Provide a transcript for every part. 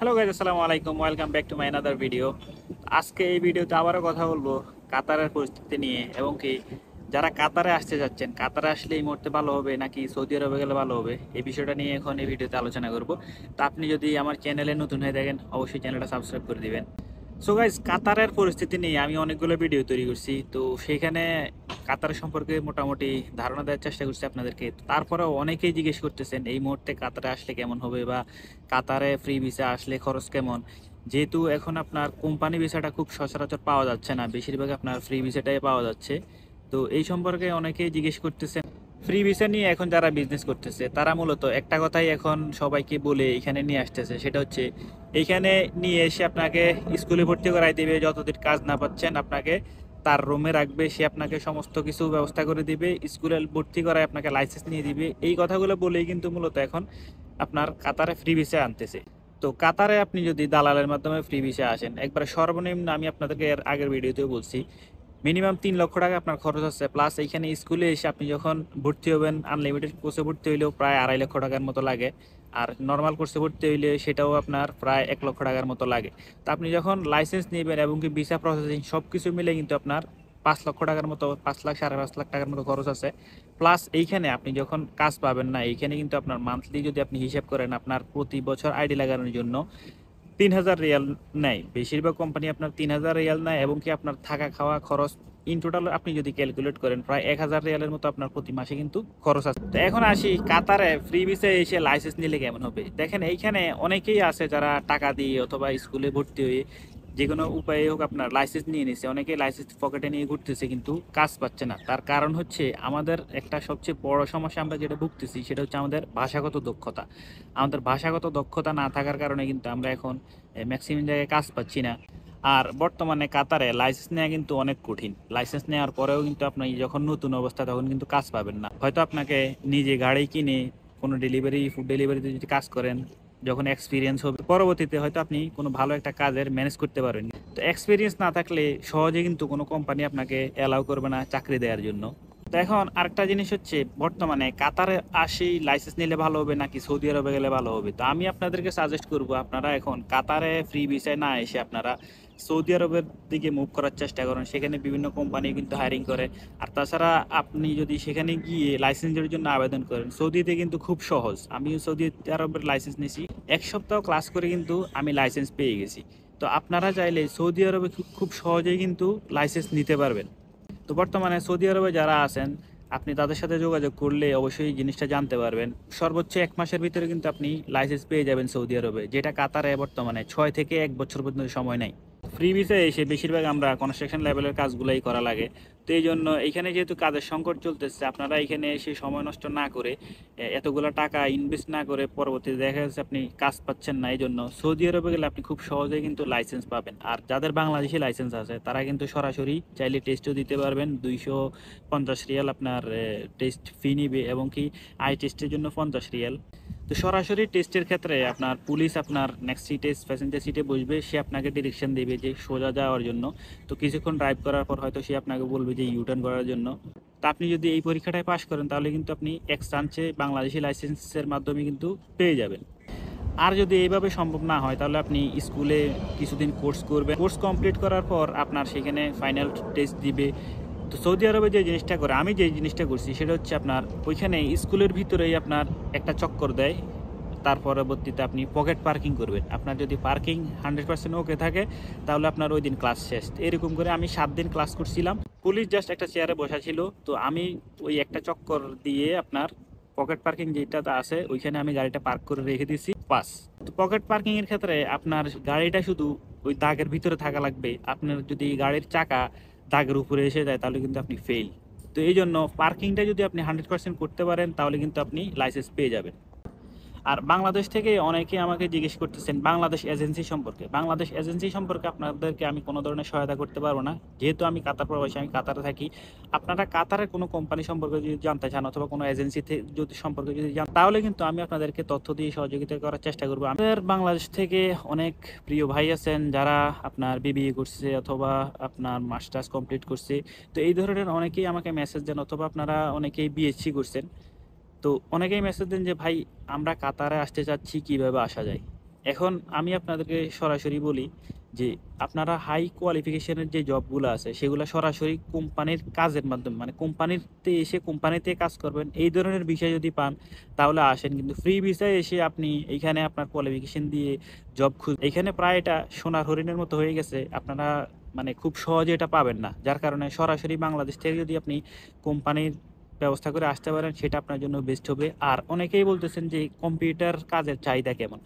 Hello guys, আসসালামু আলাইকুম। Welcome back to my another video. আজকে এই ভিডিওতে আবারও কথা বলবো কাতারের পরিস্থিতি নিয়ে, এবং কি যারা কাতারে আসতে যাচ্ছেন, কাতারে আসলে এই মুহূর্তে ভালো হবে নাকি সৌদি আরবে গেলে ভালো হবে, এই বিষয়টা নিয়ে এখন এই ভিডিওতে আলোচনা করব। তা আপনি যদি আমার চ্যানেলে নতুন হয়ে থাকেন, অবশ্যই চ্যানেলটা সাবস্ক্রাইব করে দিবেন। সো গাইজ, কাতারের পরিস্থিতি নিয়ে আমি অনেকগুলো ভিডিও তৈরি করছি, তো সেখানে কাতার সম্পর্কে মোটামুটি ধারণা দেওয়ার চেষ্টা করছি আপনাদেরকে। তারপরেও অনেকেই জিজ্ঞেস করতেছেন এই মুহূর্তে কাতারে আসলে কেমন হবে, বা কাতারে ফ্রি ভিসা আসলে খরচ কেমন। যেহেতু এখন আপনার কোম্পানি ভিসাটা খুব সচরাচর পাওয়া যাচ্ছে না, বেশিরভাগ আপনার ফ্রি ভিসাটাই পাওয়া যাচ্ছে। তো এই সম্পর্কে অনেকেই জিজ্ঞেস করতেছেন। ফ্রি ভিসা নিয়ে এখন যারা বিজনেস করতেছে তারা মূলত একটা কথাই এখন সবাইকে বলে এখানে নিয়ে আসতেছে, সেটা হচ্ছে এইখানে নিয়ে এসে আপনাকে স্কুলে ভর্তি করাই দিবে, যতদিন কাজ না পাচ্ছেন আপনাকে তার রুমে রাখবে, সে আপনাকে সমস্ত কিছু ব্যবস্থা করে দিবে, স্কুলে ভর্তি করায় আপনাকে লাইসেন্স নিয়ে দিবে। এই কথাগুলো বলেই কিন্তু মূলত এখন আপনার কাতারে ফ্রি ভিসা আনতেছে। তো কাতারে আপনি যদি দালালের মাধ্যমে ফ্রি ভিসা আসেন, একবার সর্বনিম্ন আমি আপনাদেরকে এর আগের ভিডিওতেও বলছি, মিনিমাম 3 লক্ষ টাকা আপনার খরচ আছে। প্লাস এইখানে স্কুলে এসে আপনি যখন ভর্তি হবেন, আনলিমিটেড কোর্সে ভর্তি হইলেও প্রায় 2.5 লক্ষ টাকার মতো লাগে। আর নর্মাল কোর্সে ভর্তি হইলে সেটাও আপনার প্রায় 1 লক্ষ টাকার মতো লাগে। তো আপনি যখন লাইসেন্স নেবেন এবং কি ভিসা প্রসেসিং সব কিছু মিলে কিন্তু আপনার 5 লক্ষ টাকার মতো, 5 লাখ 5.5 লাখ টাকার মতো খরচ আছে। প্লাস এইখানে আপনি যখন কাজ পাবেন না, এইখানে কিন্তু আপনার মান্থলি যদি আপনি হিসাব করেন, আপনার প্রতি বছর আইডি লাগানোর জন্য 3,000 রিয়াল নেয়। বেশিরভাগ কোম্পানি আপনার 3,000 রিয়াল নেয়, এবং কি আপনার থাকা খাওয়া খরচ ইন টোটাল আপনি যদি ক্যালকুলেট করেন প্রায় 1,000 রিয়ালের মতো আপনার প্রতি মাসে কিন্তু খরচ আছে। তো এখন আসি কাতারে ফ্রি ভিসায় এসে লাইসেন্স নিলে কেমন হবে। দেখেন, এইখানে অনেকেই আছে যারা টাকা দিয়ে অথবা স্কুলে ভর্তি হয়ে যে কোনো উপায়ে হোক আপনার লাইসেন্স নিয়ে নিছে, অনেকে লাইসেন্স পকেটে নিয়ে ঘুরতেছে কিন্তু কাজ পাচ্ছে না। তার কারণ হচ্ছে আমাদের একটা সবচেয়ে বড় সমস্যা আমরা যেটা ভুগতেছি, সেটা হচ্ছে আমাদের ভাষাগত দক্ষতা। আমাদের ভাষাগত দক্ষতা না থাকার কারণে কিন্তু আমরা এখন ম্যাক্সিমাম জায়গায় কাজ পাচ্ছি না। আর বর্তমানে কাতারে লাইসেন্স নেওয়া কিন্তু অনেক কঠিন। লাইসেন্স নেওয়ার পরেও কিন্তু আপনি যখন নতুন অবস্থা তখন কিন্তু কাজ পাবেন না। হয়তো আপনাকে নিজে গাড়ি কিনে কোনো ডেলিভারি, ফুড ডেলিভারিতে যদি কাজ করেন, যখন এক্সপিরিয়েন্স হবে পরবর্তীতে হয়তো আপনি কোনো ভালো একটা কাজের ম্যানেজ করতে পারবেন। তো এক্সপিরিয়েন্স না থাকলে সহজে কিন্তু কোনো কোম্পানি আপনাকে অ্যালাউ করবে না চাকরি দেওয়ার জন্য। তো এখন আরেকটা জিনিস হচ্ছে, বর্তমানে কাতারে আসি লাইসেন্স নিলে ভালো হবে নাকি সৌদি আরবে গেলে ভালো হবে। তো আমি আপনাদেরকে সাজেস্ট করব, আপনারা এখন কাতারে ফ্রি ভিসায় না এসে আপনারা সৌদি আরবের দিকে মুভ করার চেষ্টা করেন। সেখানে বিভিন্ন কোম্পানি কিন্তু হায়ারিং করে। আর তাছাড়া আপনি যদি সেখানে গিয়ে লাইসেন্সের জন্য আবেদন করেন, সৌদিতে কিন্তু খুব সহজ। আমি সৌদি আরবের লাইসেন্স নিয়েছি, 1 সপ্তাহ ক্লাস করে কিন্তু আমি লাইসেন্স পেয়ে গেছি। তো আপনারা চাইলে সৌদি আরবে খুব সহজেই কিন্তু লাইসেন্স নিতে পারবেন। তো বর্তমানে সৌদি আরবে যারা আছেন, আপনি তাদের সাথে যোগাযোগ করলে অবশ্যই এই জিনিসটা জানতে পারবেন। সর্বোচ্চ 1 মাসের ভিতরে কিন্তু আপনি লাইসেন্স পেয়ে যাবেন সৌদি আরবে, যেটা কাতারে বর্তমানে 6 থেকে 1 বছর পর্যন্ত সময় নেয়। ফ্রি ভিসায় এসে বেশিরভাগ আমরা কনস্ট্রাকশন লেভেলের কাজগুলাই করা লাগে। তো এই জন্য এখানে যেহেতু কাজের সংকট চলতেছে, আপনারা এখানে এসে সময় নষ্ট না করে, এতগুলো টাকা ইনভেস্ট না করে পরবর্তীতে দেখা যাচ্ছে আপনি কাজ পাচ্ছেন না, এই জন্য সৌদি আরবে গেলে আপনি খুব সহজেই কিন্তু লাইসেন্স পাবেন। আর যাদের বাংলাদেশি লাইসেন্স আছে তারা কিন্তু সরাসরি চাইলে টেস্টও দিতে পারবেন। 250 রিয়াল আপনার টেস্ট ফি নিবে, এবং কি আই টেস্টের জন্য 50 রিয়াল। তো সরাসরি টেস্টের ক্ষেত্রে আপনার পুলিশ আপনার নেক্সট সিটে প্যাসেঞ্জার সিটে বসবে, সে আপনাকে ডিরেকশন দেবে যে সোজা যাওয়ার জন্য। তো কিছুক্ষণ ড্রাইভ করার পর হয়তো সে আপনাকে বলবে যে ইউটার্ন করার জন্য। তো আপনি যদি এই পরীক্ষাটায় পাশ করেন তাহলে কিন্তু আপনি এক চান্সে বাংলাদেশি লাইসেন্সের মাধ্যমে কিন্তু পেয়ে যাবেন। আর যদি এইভাবে সম্ভব না হয়, তাহলে আপনি স্কুলে কিছুদিন কোর্স করবেন। কোর্স কমপ্লিট করার পর আপনার সেখানে ফাইনাল টেস্ট দিবে। তো সৌদি আরবে যে জিনিসটা করে, আমি যে জিনিসটা করছি সেটা হচ্ছে আপনার ওইখানে স্কুলের ভিতরেই আপনার একটা চক্কর দেয়। তার পরবর্তীতে আপনি পকেট পার্কিং করবেন। আপনার যদি পার্কিং 100% ওকে থাকে, তাহলে আপনার ওই দিন ক্লাস শেষ। এরকম করে আমি 7 দিন ক্লাস করছিলাম। পুলিশ জাস্ট একটা চেয়ারে বসা ছিল, তো আমি ওই একটা চক্কর দিয়ে আপনার পকেট পার্কিং যেটা আছে ওইখানে আমি গাড়িটা পার্ক করে রেখে দিয়েছি, পাস। তো পকেট পার্কিং এর ক্ষেত্রে আপনার গাড়িটা শুধু ওই দাগের ভিতরে থাকা লাগবে। আপনার যদি গাড়ির চাকা দাগের উপরে এসে যায় তাহলে কিন্তু আপনি ফেল। তো এই জন্য পার্কিংটা যদি আপনি 100% করতে পারেন তাহলে কিন্তু আপনি লাইসেন্স পেয়ে যাবেন। আর বাংলাদেশ থেকে অনেকে আমাকে জিজ্ঞেস করতেছেন বাংলাদেশ এজেন্সি সম্পর্কে। বাংলাদেশ এজেন্সি সম্পর্কে আপনাদেরকে আমি কোনো ধরনের সহায়তা করতে পারবো না, যেহেতু আমি কাতার প্রবাসী, আমি কাতারে থাকি। আপনারা কাতারের কোনো কোম্পানি সম্পর্কে যদি জানতে চান অথবা কোনো এজেন্সি যদি সম্পর্কে যদি জান, তাহলে কিন্তু আমি আপনাদেরকে তথ্য দিয়ে সহযোগিতা করার চেষ্টা করবো। আমাদের বাংলাদেশ থেকে অনেক প্রিয় ভাই আছেন যারা আপনার বিবিএ করছে অথবা আপনার মাস্টার্স কমপ্লিট করছে। তো এই ধরনের অনেকেই আমাকে মেসেজ দেন, অথবা আপনারা অনেকেই বিএসসি করছেন। তো অনেকেই মেসেজ দেন যে ভাই, আমরা কাতারে আসতে চাচ্ছি, কিভাবে আসা যায়। এখন আমি আপনাদেরকে সরাসরি বলি যে আপনারা হাই কোয়ালিফিকেশনের যে জবগুলো আছে সেগুলো সরাসরি কোম্পানির কাজের মাধ্যমে মানে কোম্পানিতে এসে কোম্পানিতে কাজ করবেন এই ধরনের বিষয় যদি পান তাহলে আসেন, কিন্তু ফ্রি ভিসায় এসে আপনি এইখানে আপনার কোয়ালিফিকেশন দিয়ে জব এখানে প্রায় এটা সোনার হরিণের মতো হয়ে গেছে। আপনারা মানে খুব সহজে এটা পাবেন না, যার কারণে সরাসরি বাংলাদেশ থেকে যদি আপনি কোম্পানির ব্যবস্থা করে আসতে পারেন সেটা আপনার জন্য বেস্ট হবে। আর অনেকেই বলতেছেন যে কম্পিউটার কাজের চাহিদা কেমন।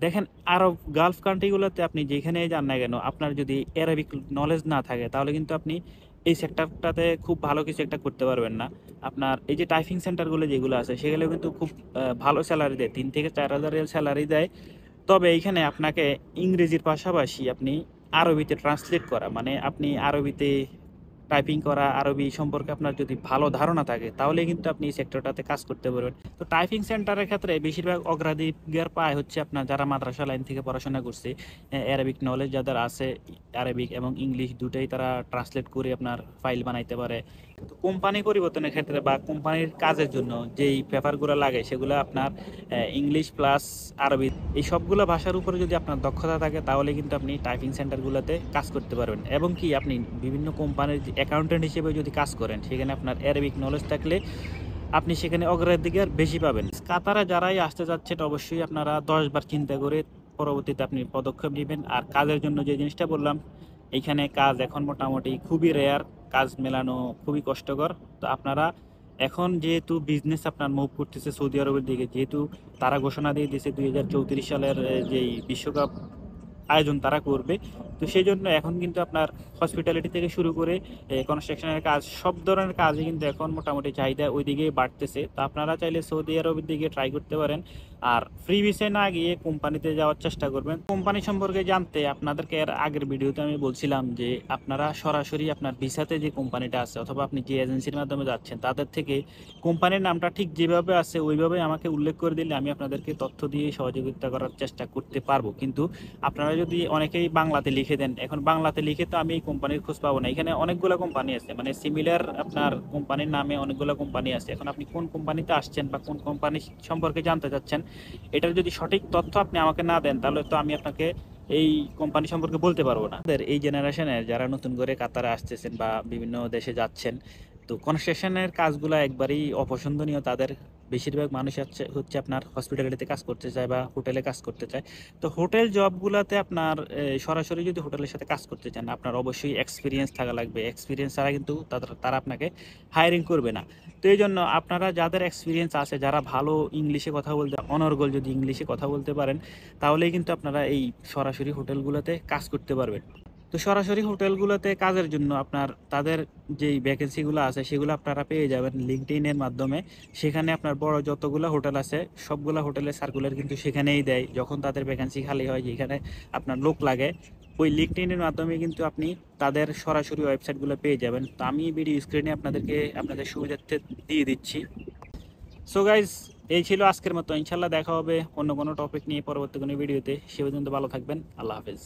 দেখেন আরব গালফ কান্ট্রিগুলোতে আপনি যেখানে যান না কেন, আপনার যদি অ্যারাবিক নলেজ না থাকে তাহলে কিন্তু আপনি এই সেক্টরটাতে খুব ভালো কিছু একটা করতে পারবেন না। আপনার এই যে টাইপিং সেন্টারগুলো যেগুলো আছে সেগুলো কিন্তু খুব ভালো স্যালারি দেয়, 3 থেকে 4 হাজার রিয়াল স্যালারি দেয়। তবে এইখানে আপনাকে ইংরেজির পাশাপাশি আপনি আরবিতে ট্রান্সলেট করা মানে আপনি আরবিতে টাইপিং করা, আরবি সম্পর্কে আপনার যদি ভালো ধারণা থাকে তাহলে কিন্তু আপনি এই সেক্টরটাতে কাজ করতে পারবেন। তো টাইপিং সেন্টারের ক্ষেত্রে বেশিরভাগ অগ্রাধিকার পায় হচ্ছে আপনার যারা মাদ্রাসা লাইন থেকে পড়াশোনা করছে, অ্যারাবিক নলেজ যাদের আছে, আরবিক এবং ইংলিশ দুটাই তারা ট্রান্সলেট করে আপনার ফাইল বানাইতে পারে। তো কোম্পানি পরিবর্তনের ক্ষেত্রে বা কোম্পানির কাজের জন্য যেই পেপারগুলো লাগে সেগুলো আপনার ইংলিশ প্লাস আরবি এই সবগুলো ভাষার উপরে যদি আপনার দক্ষতা থাকে তাহলে কিন্তু আপনি টাইপিং সেন্টারগুলোতে কাজ করতে পারবেন। এবং কি আপনি বিভিন্ন কোম্পানির অ্যাকাউন্টেন্ট হিসেবে যদি কাজ করেন সেখানে আপনার অ্যারাবিক নলেজ থাকলে আপনি সেখানে অগ্রাধিকার বেশি পাবেন। কাতারে যারাই আসতে যাচ্ছেন অবশ্যই আপনারা 10 বার চিন্তা করে পরবর্তীতে আপনি পদক্ষেপ নেবেন। আর কাজের জন্য যে জিনিসটা বললাম, এইখানে কাজ এখন মোটামুটি খুবই রেয়ার, কাজ মেলানো খুবই কষ্টকর। তো আপনারা এখন যেহেতু বিজনেস আপনার মুভ করতেছে সৌদি আরবের দিকে, যেহেতু তারা ঘোষণা দিয়ে দিয়েছে 2034 সালের যেই বিশ্বকাপ আয়োজন তারা করবে, তো সেই জন্য এখন কিন্তু আপনার হসপিটালিটি থেকে শুরু করে কনস্ট্রাকশনের কাজ সব ধরনের কাজই কিন্তু এখন মোটামুটি চাহিদা ওই দিকেই বাড়তেছে। তো আপনারা চাইলে সৌদি আরবের দিকে ট্রাই করতে পারেন। আর ফ্রি ভিসায় না গিয়ে কোম্পানিতে যাওয়ার চেষ্টা করবেন। কোম্পানি সম্পর্কে জানতে আপনাদেরকে এর আগের ভিডিওতে আমি বলছিলাম যে আপনারা সরাসরি আপনার ভিসাতে যে কোম্পানিটা আছে অথবা আপনি যে এজেন্সির মাধ্যমে যাচ্ছেন তাদের থেকে কোম্পানির নামটা ঠিক যেভাবে আছে ওইভাবে আমাকে উল্লেখ করে দিলে আমি আপনাদেরকে তথ্য দিয়ে সহযোগিতা করার চেষ্টা করতে পারবো। কিন্তু আপনারা যদি অনেকেই বাংলাতে লিখে দেন, এখন বাংলাতে লিখে তো আমি এই কোম্পানির খোঁজ পাবো না। এখানে অনেকগুলো কোম্পানি আছে, মানে সিমিলার আপনার কোম্পানির নামে অনেকগুলো কোম্পানি আছে। এখন আপনি কোন কোম্পানিতে আসছেন বা কোন কোম্পানি সম্পর্কে জানতে চাচ্ছেন, এটার যদি সঠিক তথ্য আপনি আমাকে না দেন তাহলে তো আমি আপনাকে এই কোম্পানি সম্পর্কে বলতে পারবো না। আমাদের এই জেনারেশনের যারা নতুন করে কাতারে আসতেছেন বা বিভিন্ন দেশে যাচ্ছেন, তো কনস্ট্রাকশনের কাজগুলো একবারেই অপছন্দনীয় তাদের। বেশিরভাগ মানুষ হচ্ছে আপনার হসপিটালিটিতে কাজ করতে চায় বা হোটেলে কাজ করতে চায়। তো হোটেল জবগুলোতে আপনার সরাসরি যদি হোটেলের সাথে কাজ করতে চান আপনার অবশ্যই এক্সপিরিয়েন্স থাকা লাগবে। এক্সপিরিয়েন্স ছাড়া কিন্তু তারা আপনাকে হায়ারিং করবে না। তো এই জন্য আপনারা যাদের এক্সপিরিয়েন্স আছে, যারা ভালো ইংলিশে কথা বলতে অনর্গল যদি ইংলিশে কথা বলতে পারেন তাহলেই কিন্তু আপনারা এই সরাসরি হোটেলগুলোতে কাজ করতে পারবেন। তো সরাসরি হোটেলগুলোতে কাজের জন্য আপনার তাদের যেই ভ্যাকেন্সিগুলো আছে সেগুলো আপনারা পেয়ে যাবেন লিঙ্কডইনের মাধ্যমে। সেখানে আপনার বড় যতগুলো হোটেল আছে সবগুলো হোটেলের সার্কুলার কিন্তু সেখানেই দেয় যখন তাদের ভ্যাকেন্সি খালি হয়, যেখানে আপনার লোক লাগে ওই লিঙ্কডইনের মাধ্যমে কিন্তু আপনি তাদের সরাসরি ওয়েবসাইটগুলো পেয়ে যাবেন। তো আমি ভিডিও স্ক্রিনে আপনাদেরকে আপনাদের সুবিধার্থে দিয়ে দিচ্ছি। সো গাইজ, এই ছিল আজকের মতো। ইনশাল্লাহ দেখা হবে অন্য কোনো টপিক নিয়ে পরবর্তী কোনো ভিডিওতে। সে পর্যন্ত ভালো থাকবেন। আল্লাহ হাফেজ।